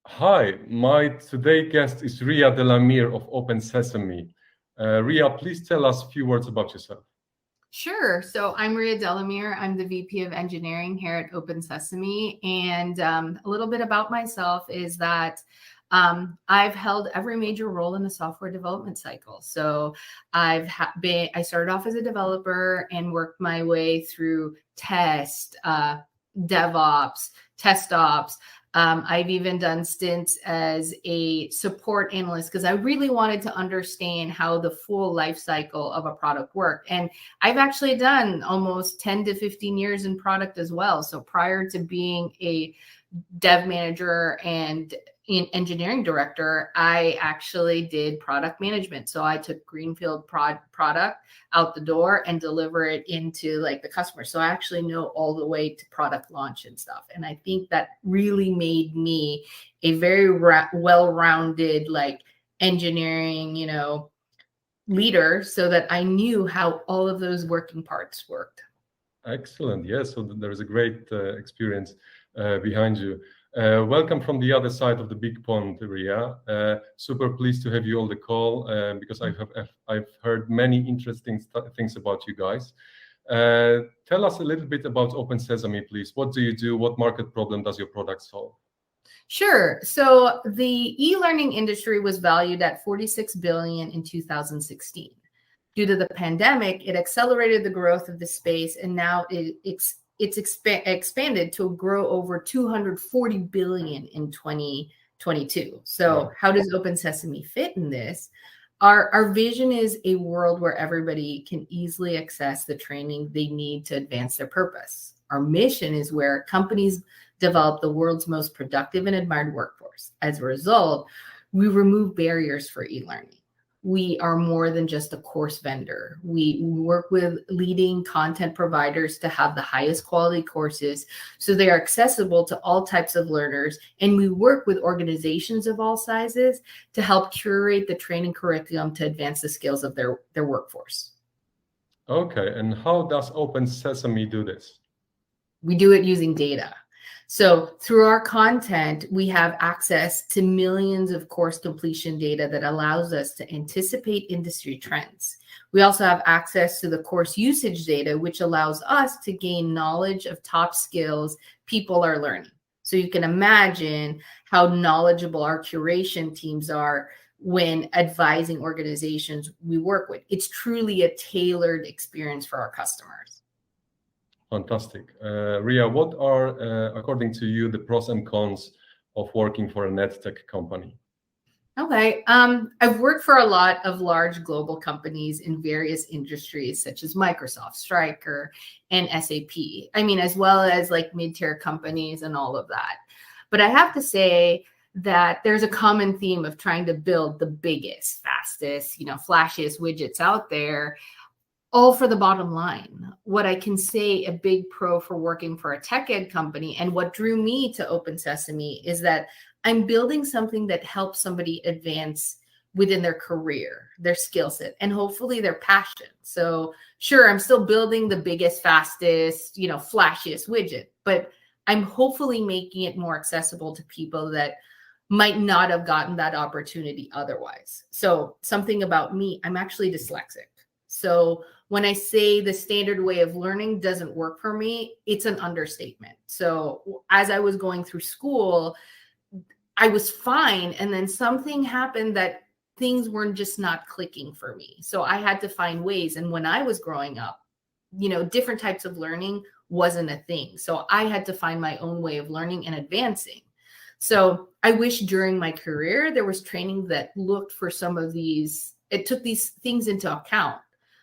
Hi, my today guest is Ria Delamere of OpenSesame. Ria, please tell us a few words about yourself. Sure. So I'm Ria Delamere. I'm the VP of Engineering here at OpenSesame. And a little bit about myself is that I've held every major role in the software development cycle. So I started off as a developer and worked my way through test, DevOps, test ops. I've even done stints as a support analyst because I really wanted to understand how the full life cycle of a product worked. And I've actually done almost 10 to 15 years in product as well. So prior to being a dev manager and engineering director, I actually did product management. So I took greenfield product out the door and deliver it into like the customer. So I actually know all the way to product launch and stuff. And I think that really made me a very well-rounded like engineering, leader, so that I knew how all of those working parts worked. Excellent. Yes, so there is a great experience behind you. Welcome from the other side of the big pond, Ria. Super pleased to have you on the call because I've heard many interesting things about you guys. Tell us a little bit about OpenSesame, please. What do you do? What market problem does your product solve? Sure. So the e-learning industry was valued at $46 billion in 2016. Due to the pandemic, it accelerated the growth of the space, and now it's expanded to grow over 240 billion in 2022. So how does OpenSesame fit in this? Our vision is a world where everybody can easily access the training they need to advance their purpose. Our mission is where companies develop the world's most productive and admired workforce. As a result, we remove barriers for e-learning. We are more than just a course vendor. We work with leading content providers to have the highest quality courses so they are accessible to all types of learners. And we work with organizations of all sizes to help curate the training curriculum to advance the skills of their workforce. Okay, and how does OpenSesame do this? We do it using data. So through our content, we have access to millions of course completion data that allows us to anticipate industry trends. We also have access to the course usage data, which allows us to gain knowledge of top skills people are learning. So you can imagine how knowledgeable our curation teams are when advising organizations we work with. It's truly a tailored experience for our customers. Fantastic. Ria, what are, according to you, the pros and cons of working for an EdTech company? Okay. I've worked for a lot of large global companies in various industries, such as Microsoft, Stryker, and SAP. I mean, as well as like mid-tier companies and all of that. But I have to say that there's a common theme of trying to build the biggest, fastest, flashiest widgets out there, all for the bottom line. What I can say a big pro for working for a tech ed company and what drew me to OpenSesame is that I'm building something that helps somebody advance within their career, their skill set, and hopefully their passion. So sure, I'm still building the biggest, fastest, flashiest widget, but I'm hopefully making it more accessible to people that might not have gotten that opportunity otherwise. So something about me, I'm actually dyslexic. So when I say the standard way of learning doesn't work for me, it's an understatement. So as I was going through school, I was fine. And then something happened that things weren't just not clicking for me. So I had to find ways. And when I was growing up, different types of learning wasn't a thing. So I had to find my own way of learning and advancing. So I wish during my career, there was training that looked for some of these, it took these things into account.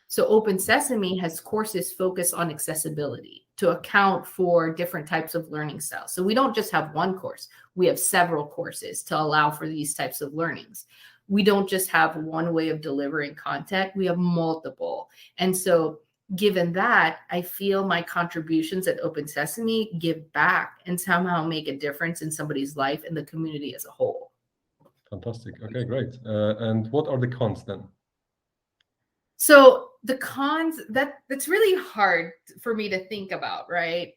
So OpenSesame has courses focused on accessibility to account for different types of learning styles. So we don't just have one course, we have several courses to allow for these types of learnings. We don't just have one way of delivering content, we have multiple. And so given that, I feel my contributions at OpenSesame give back and somehow make a difference in somebody's life and the community as a whole. Fantastic. Okay, great. And what are the cons then? So the cons, that's really hard for me to think about, right?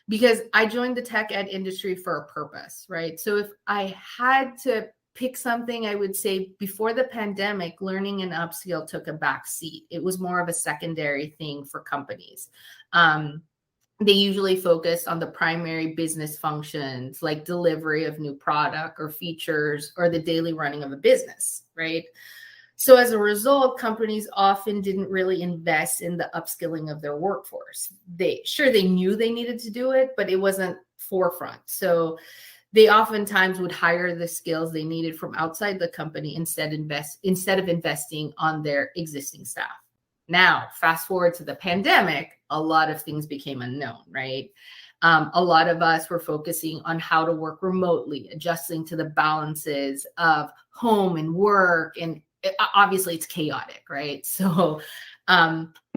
Because I joined the tech ed industry for a purpose, right? So if I had to pick something, I would say before the pandemic, learning and upskill took a back seat. It was more of a secondary thing for companies. They usually focused on the primary business functions like delivery of new product or features or the daily running of a business, right? So as a result, companies often didn't really invest in the upskilling of their workforce. They knew they needed to do it, but it wasn't forefront. So they oftentimes would hire the skills they needed from outside the company instead of investing on their existing staff. Now, fast forward to the pandemic, a lot of things became unknown, right? A lot of us were focusing on how to work remotely, adjusting to the balances of home and work. And obviously it's chaotic, right? So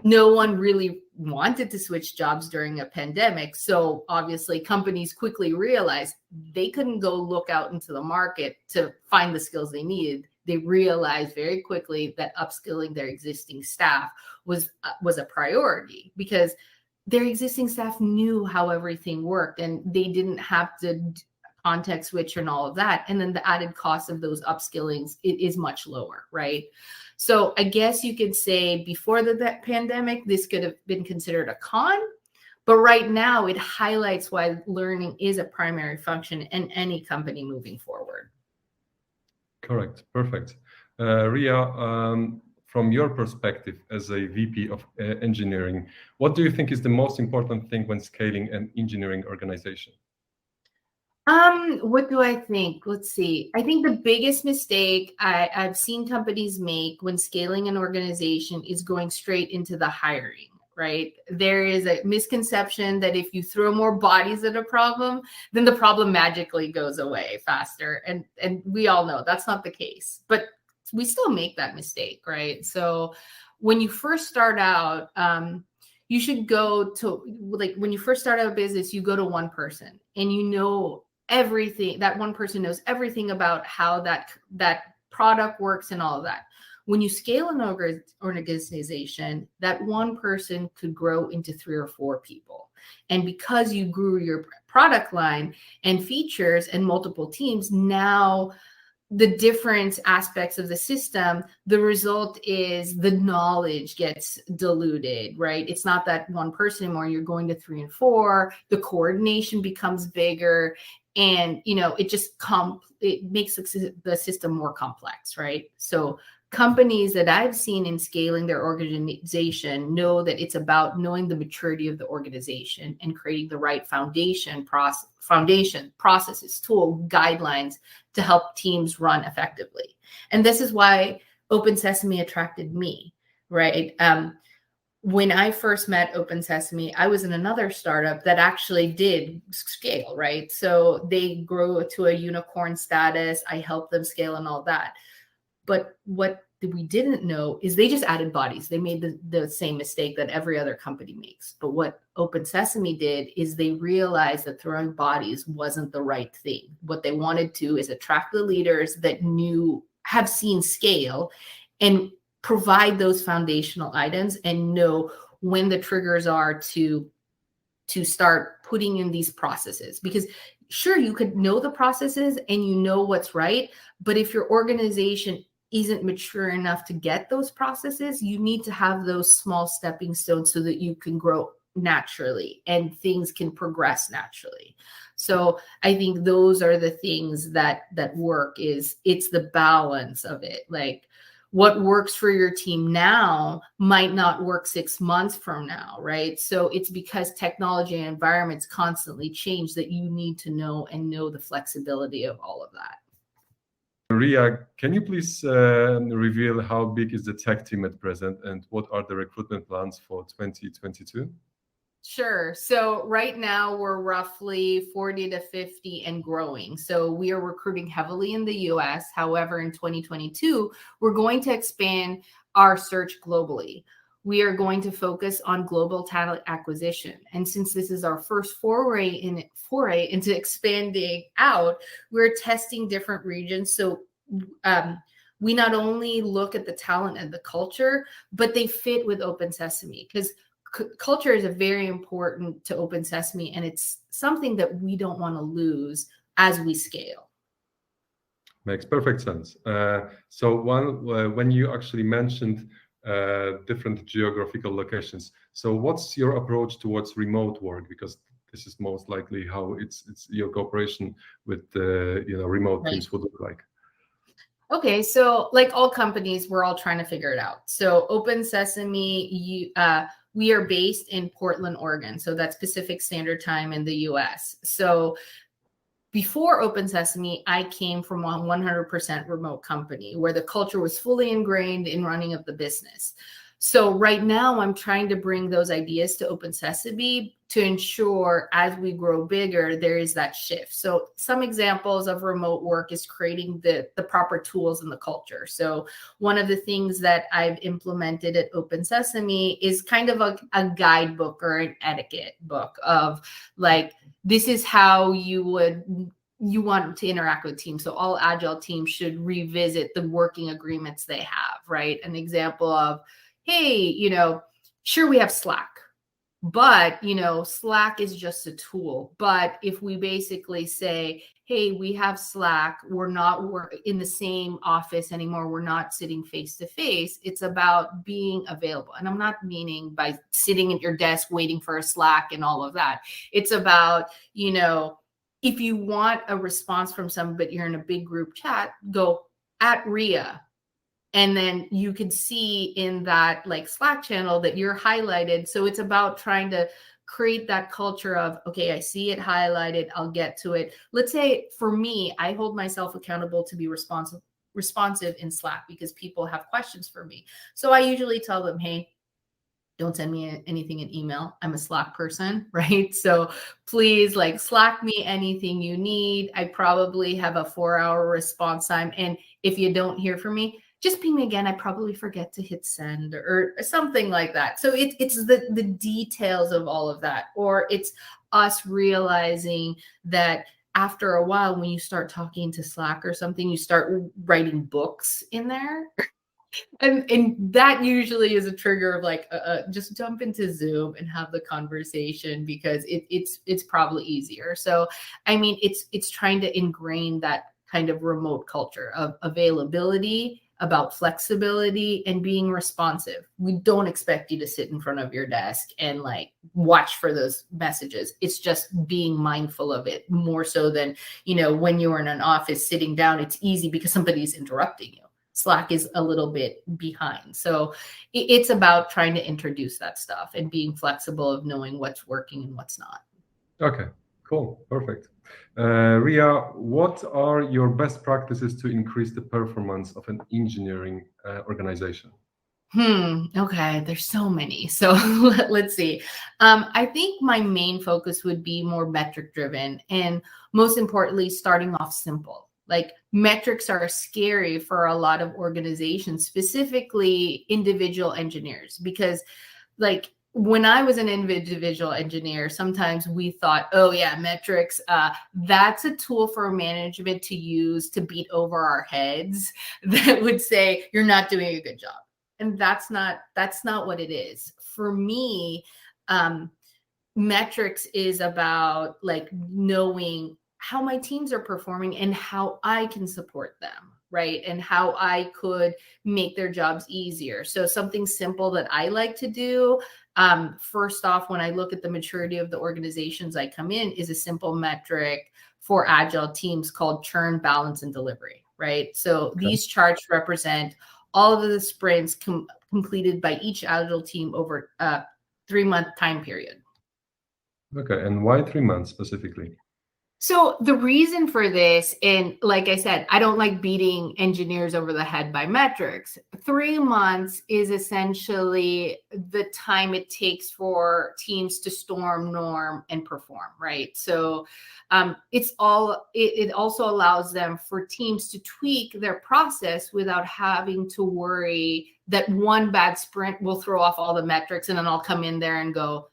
no one really wanted to switch jobs during a pandemic. So obviously companies quickly realized they couldn't go look out into the market to find the skills they needed. They realized very quickly that upskilling their existing staff was a priority because their existing staff knew how everything worked and they didn't have to context switch and all of that. And then the added cost of those upskillings is much lower, right? So I guess you could say before the pandemic, this could have been considered a con, but right now it highlights why learning is a primary function in any company moving forward. Correct. Perfect. Ria, from your perspective as a VP of engineering, what do you think is the most important thing when scaling an engineering organization? What do I think? Let's see. I think the biggest mistake I've seen companies make when scaling an organization is going straight into the hiring, right? There is a misconception that if you throw more bodies at a problem, then the problem magically goes away faster. And we all know that's not the case, but we still make that mistake, right? So when you first start out, you should go to, like, when you first start out a business, you go to one person and you know everything. That one person knows everything about how that product works and all of that. When you scale an organization, that one person could grow into 3 or 4 people. And because you grew your product line and features and multiple teams, now the different aspects of the system, the result is the knowledge gets diluted, right? It's not that one person anymore. You're going to 3 and 4. The coordination becomes bigger. And, it just it makes the system more complex, right? So companies that I've seen in scaling their organization know that it's about knowing the maturity of the organization and creating the right foundation, processes, tool, guidelines to help teams run effectively. And this is why OpenSesame attracted me, right? When I first met OpenSesame, I was in another startup that actually did scale, right? So they grew to a unicorn status. I helped them scale and all that. But what we didn't know is they just added bodies. They made the same mistake that every other company makes. But what OpenSesame did is they realized that throwing bodies wasn't the right thing. What they wanted to is attract the leaders that have seen scale and provide those foundational items and know when the triggers are to start putting in these processes. Because sure, you could know the processes and you know what's right, but if your organization isn't mature enough to get those processes, you need to have those small stepping stones so that you can grow naturally and things can progress naturally. So I think those are the things that work. It's the balance of it. Like, what works for your team now might not work 6 months from now, right? So it's because technology and environments constantly change that you need to know the flexibility of all of that. Ria, can you please reveal how big is the tech team at present and what are the recruitment plans for 2022? Sure. So right now we're roughly 40 to 50 and growing. So we are recruiting heavily in the US. However, in 2022, we're going to expand our search globally. We are going to focus on global talent acquisition. And since this is our first foray into expanding out, we're testing different regions. So we not only look at the talent and the culture, but they fit with OpenSesame, because culture is a very important to OpenSesame, and it's something that we don't want to lose as we scale. Makes perfect sense. So when you actually mentioned different geographical locations, so what's your approach towards remote work? Because this is most likely how it's your cooperation with remote teams would look like. Okay, so like all companies, we're all trying to figure it out. So OpenSesame, we are based in Portland, Oregon. So that's Pacific Standard Time in the US. So before OpenSesame, I came from a 100% remote company where the culture was fully ingrained in running of the business. So right now I'm trying to bring those ideas to OpenSesame to ensure as we grow bigger, there is that shift. So some examples of remote work is creating the proper tools in the culture. So one of the things that I've implemented at OpenSesame is kind of a guidebook or an etiquette book of like, this is how you want to interact with teams. So all agile teams should revisit the working agreements they have, right? An example of, hey, sure, we have Slack, but, Slack is just a tool. But if we basically say, hey, we have Slack, we're in the same office anymore, we're not sitting face to face, it's about being available. And I'm not meaning by sitting at your desk waiting for a Slack and all of that. It's about, if you want a response from someone, but you're in a big group chat, go at Ria. And then you can see in that like Slack channel that you're highlighted. So it's about trying to create that culture of, okay, I see it highlighted, I'll get to it. Let's say for me, I hold myself accountable to be responsive in Slack because people have questions for me. So I usually tell them, hey, don't send me anything in email. I'm a Slack person, right? So please Slack me anything you need. I probably have a 4-hour response time. And if you don't hear from me, just ping me again. I probably forget to hit send or something like that. So it's the details of all of that. Or it's us realizing that after a while, when you start talking to Slack or something, you start writing books in there. And that usually is a trigger of just jump into Zoom and have the conversation because it's probably easier. So, I mean, it's trying to ingrain that kind of remote culture of availability, about flexibility and being responsive. We don't expect you to sit in front of your desk and watch for those messages. It's just being mindful of it more so than, when you're in an office sitting down, it's easy because somebody's interrupting you. Slack is a little bit behind. So it's about trying to introduce that stuff and being flexible of knowing what's working and what's not. Okay, cool. Perfect. Ria, what are your best practices to increase the performance of an engineering organization? Okay, there's so many. So let's see. I think my main focus would be more metric driven and most importantly, starting off simple. Metrics are scary for a lot of organizations, specifically individual engineers, because when I was an individual engineer, sometimes we thought, oh yeah, metrics, that's a tool for management to use to beat over our heads that would say, you're not doing a good job. And that's not what it is. For me, metrics is about knowing how my teams are performing and how I can support them, right? And how I could make their jobs easier. So something simple that I like to do, first off, when I look at the maturity of the organizations I come in, is a simple metric for agile teams called churn, balance, and delivery, right? So these charts represent all of the sprints completed by each agile team over a 3-month time period. Okay, and why 3 months specifically? So the reason for this, and like I said, I don't like beating engineers over the head by metrics. 3 months is essentially the time it takes for teams to storm, norm, and perform, right? So it also allows them for teams to tweak their process without having to worry that one bad sprint will throw off all the metrics, and then I'll come in there and go,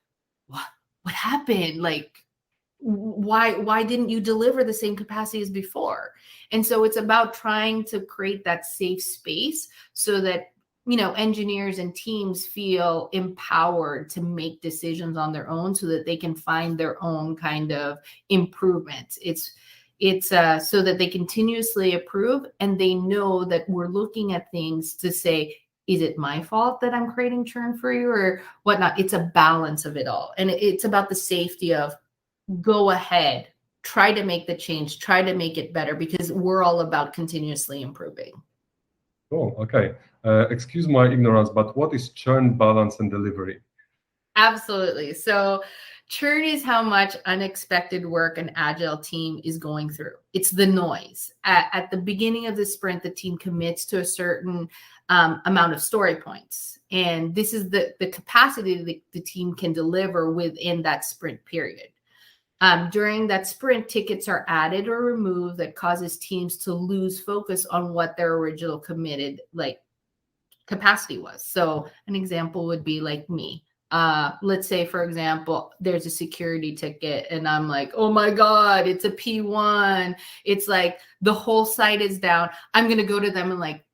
what happened? why didn't you deliver the same capacity as before? And so it's about trying to create that safe space so that, you know, engineers and teams feel empowered to make decisions on their own so that they can find their own kind of improvements. It's so that they continuously improve, and they know that we're looking at things to say, is it my fault that I'm creating churn for you or whatnot? It's a balance of it all. And it's about the safety of, go ahead, try to make the change, try to make it better, because we're all about continuously improving. Cool. Okay. Excuse my ignorance, but what is churn, balance, and delivery? Absolutely. So churn is how much unexpected work an agile team is going through. It's the noise. At the beginning of the sprint, the team commits to a certain amount of story points. And this is the capacity that the team can deliver within that sprint period. During that sprint, tickets are added or removed that causes teams to lose focus on what their original committed capacity was. So an example would be like me. Let's say, for example, there's a security ticket and I'm like, oh my God, it's a P1. It's like the whole site is down. I'm going to go to them and like,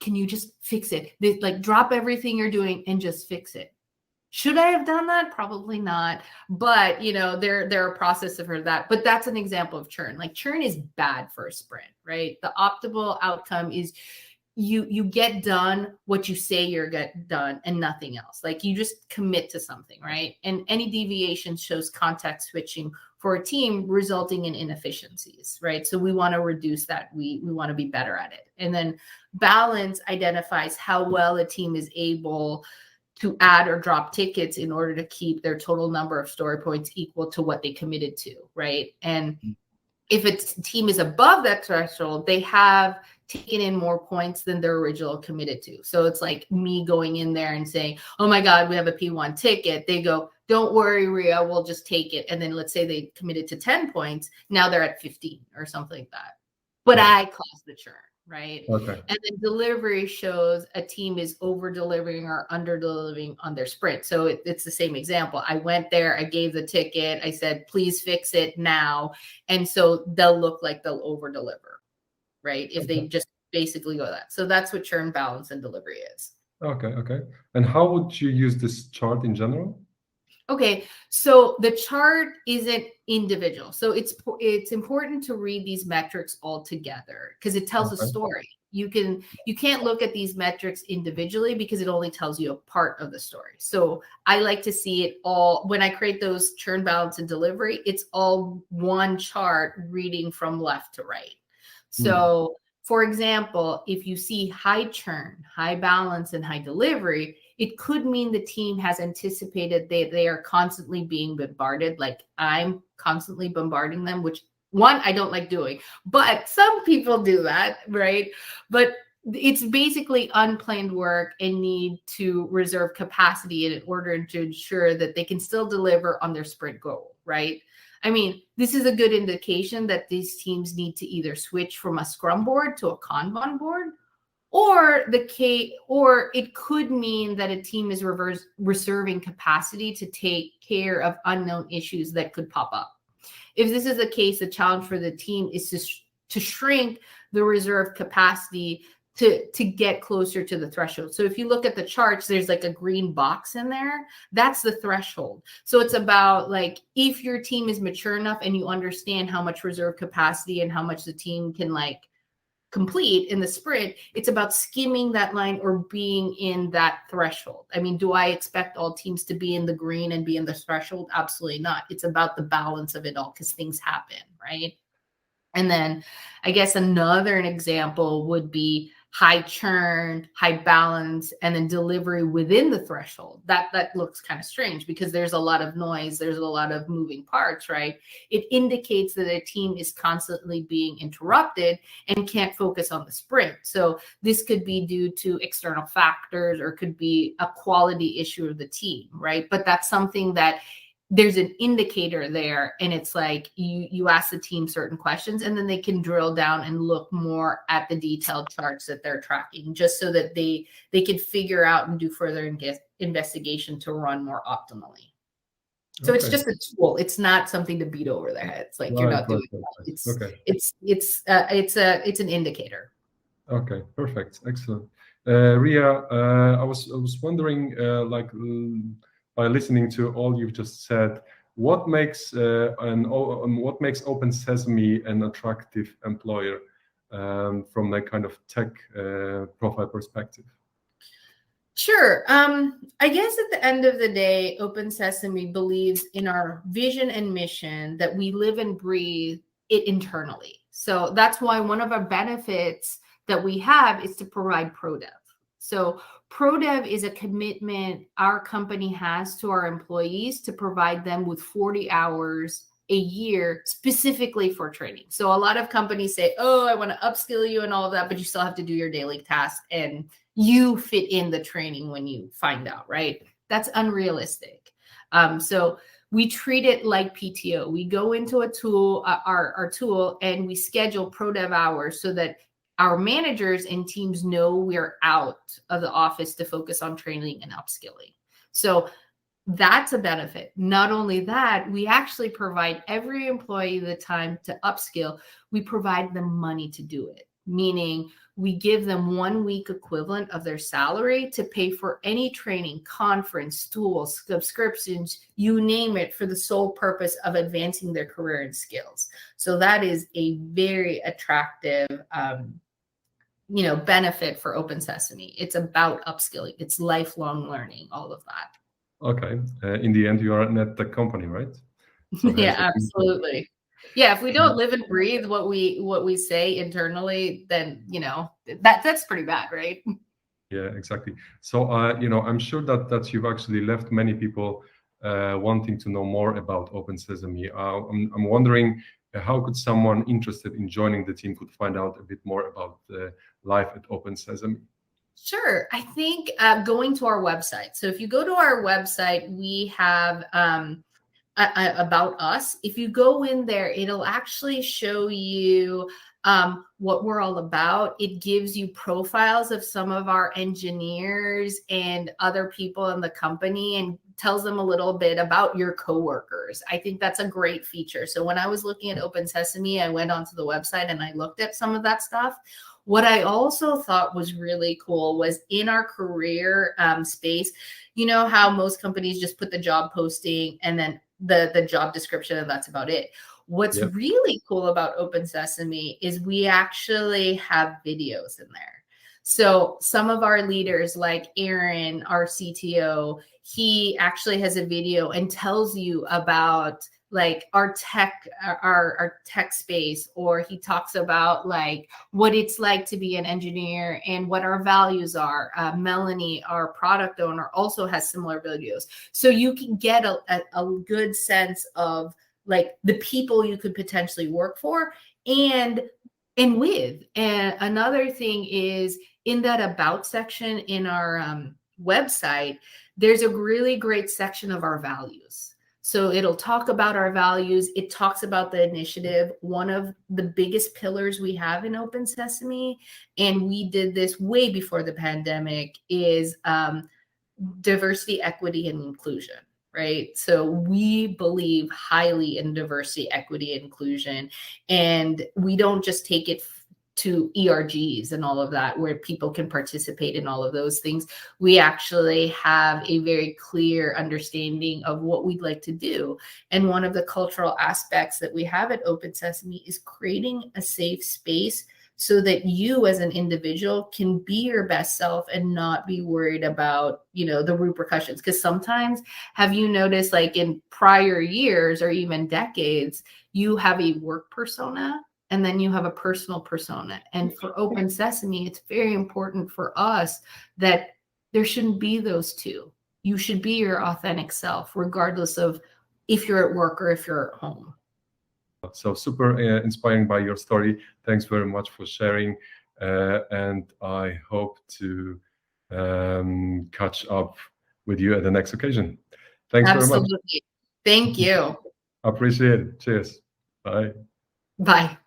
can you just fix it? Like drop everything you're doing and just fix it. Should I have done that? Probably not. But, you know, there are processes for that. But that's an example of churn. Like churn is bad for a sprint, right? The optimal outcome is you get done what you say you're get done and nothing else. Like you just commit to something, right? And any deviation shows context switching for a team, resulting in inefficiencies, right? So we want to reduce that. We want to be better at it. And then balance identifies how well a team is able to add or drop tickets in order to keep their total number of story points equal to what they committed to, right? And if a team is above that threshold, they have taken in more points than their original committed to. So it's like me going in there and saying, oh my God, we have a P1 ticket. They go, don't worry, Ria, we'll just take it. And then let's say they committed to 10 points. Now they're at 15 or something like that. But I caused the churn. Right. Okay. And then delivery shows a team is over delivering or under delivering on their sprint. So it's the same example. I went there, I gave the ticket, I said, please fix it now. And so they'll look like they'll over deliver, right? If they just basically go that. So that's what churn, balance, and delivery is. Okay. Okay. And how would you use this chart in general? Okay, so the chart isn't individual. So it's important to read these metrics all together because it tells a story. You can't look at these metrics individually because it only tells you a part of the story. So I like to see it all. When I create those churn, balance, and delivery, it's all one chart reading from left to right. So for example, if you see high churn, high balance, and high delivery, it could mean the team has anticipated they are constantly being bombarded. Like I'm constantly bombarding them, which one, I don't like doing, but some people do that, right? But it's basically unplanned work and need to reserve capacity in order to ensure that they can still deliver on their sprint goal, right? I mean, this is a good indication that these teams need to either switch from a Scrum board to a Kanban board, or it could mean that a team is reserving capacity to take care of unknown issues that could pop up. If this is the case, the challenge for the team is to shrink the reserve capacity to get closer to the threshold. So if you look at the charts, there's like a green box in there. That's the threshold. So it's about like, if your team is mature enough and you understand how much reserve capacity and how much the team can like complete in the sprint, it's about skimming that line or being in that threshold. I mean, do I expect all teams to be in the green and be in the threshold? Absolutely not. It's about the balance of it all because things happen, right? And then I guess another example would be high churn, high balance, and then delivery within the threshold. That looks kind of strange because there's a lot of noise. There's a lot of moving parts, right? It indicates that a team is constantly being interrupted and can't focus on the sprint. So this could be due to external factors or could be a quality issue of the team, right? But that's something that there's an indicator there, and it's like you ask the team certain questions and then they can drill down and look more at the detailed charts that they're tracking, just so that they can figure out and do further investigation to run more optimally. So it's just a tool. It's not something to beat over their heads. Like you're not doing that. It's an indicator. Okay, perfect, excellent. Ria, I was wondering, by listening to all you've just said, what makes OpenSesame an attractive employer from that kind of tech profile perspective? Sure. I guess at the end of the day, OpenSesame believes in our vision and mission that we live and breathe it internally. So that's why one of our benefits that we have is to provide ProDev. So ProDev is a commitment our company has to our employees to provide them with 40 hours a year specifically for training. So a lot of companies say, oh, I want to upskill you and all of that, but you still have to do your daily tasks and you fit in the training when you find out, right? That's unrealistic. So we treat it like PTO. We go into a tool, our tool, and we schedule ProDev hours so that our managers and teams know we're out of the office to focus on training and upskilling. So that's a benefit. Not only that, we actually provide every employee the time to upskill. We provide them money to do it, meaning we give them 1 week equivalent of their salary to pay for any training, conference, tools, subscriptions, you name it, for the sole purpose of advancing their career and skills. So that is a very attractive benefit for OpenSesame. It's about upskilling. It's lifelong learning, all of that. Okay. In the end, you are an EdTech company, right? So yeah, absolutely. Yeah, if we don't live and breathe what we say internally, then that's pretty bad, right? Yeah, exactly. So I'm sure that you've actually left many people wanting to know more about OpenSesame. I'm wondering, how could someone interested in joining the team could find out a bit more about life at OpenSesame? Sure. I think going to our website. So if you go to our website, we have about us. If you go in there, it'll actually show you what we're all about. It gives you profiles of some of our engineers and other people in the company and tells them a little bit about your coworkers. I think that's a great feature. So when I was looking at OpenSesame, I went onto the website and I looked at some of that stuff. What I also thought was really cool was in our career space, you know how most companies just put the job posting and then the job description and that's about it. What's really cool about OpenSesame is we actually have videos in there. So some of our leaders like Aaron, our CTO, he actually has a video and tells you about like our tech space, or he talks about like what it's like to be an engineer and what our values are. Melanie, our product owner, also has similar videos. So you can get a good sense of like the people you could potentially work for and with. And another thing is in that about section in our website, there's a really great section of our values. So it'll talk about our values. It talks about the initiative, one of the biggest pillars we have in OpenSesame, and we did this way before the pandemic, is diversity, equity, and inclusion, right? So we believe highly in diversity, equity, and inclusion, and we don't just take it to ERGs and all of that, where people can participate in all of those things. We actually have a very clear understanding of what we'd like to do. And one of the cultural aspects that we have at OpenSesame is creating a safe space so that you as an individual can be your best self and not be worried about, the repercussions. Because sometimes, have you noticed, like in prior years or even decades, you have a work persona and then you have a personal persona. And for OpenSesame, it's very important for us that there shouldn't be those two. You should be your authentic self, regardless of if you're at work or if you're at home. So super inspiring by your story. Thanks very much for sharing. And I hope to catch up with you at the next occasion. Thanks very much. Absolutely. Thank you. Appreciate it. Cheers. Bye. Bye.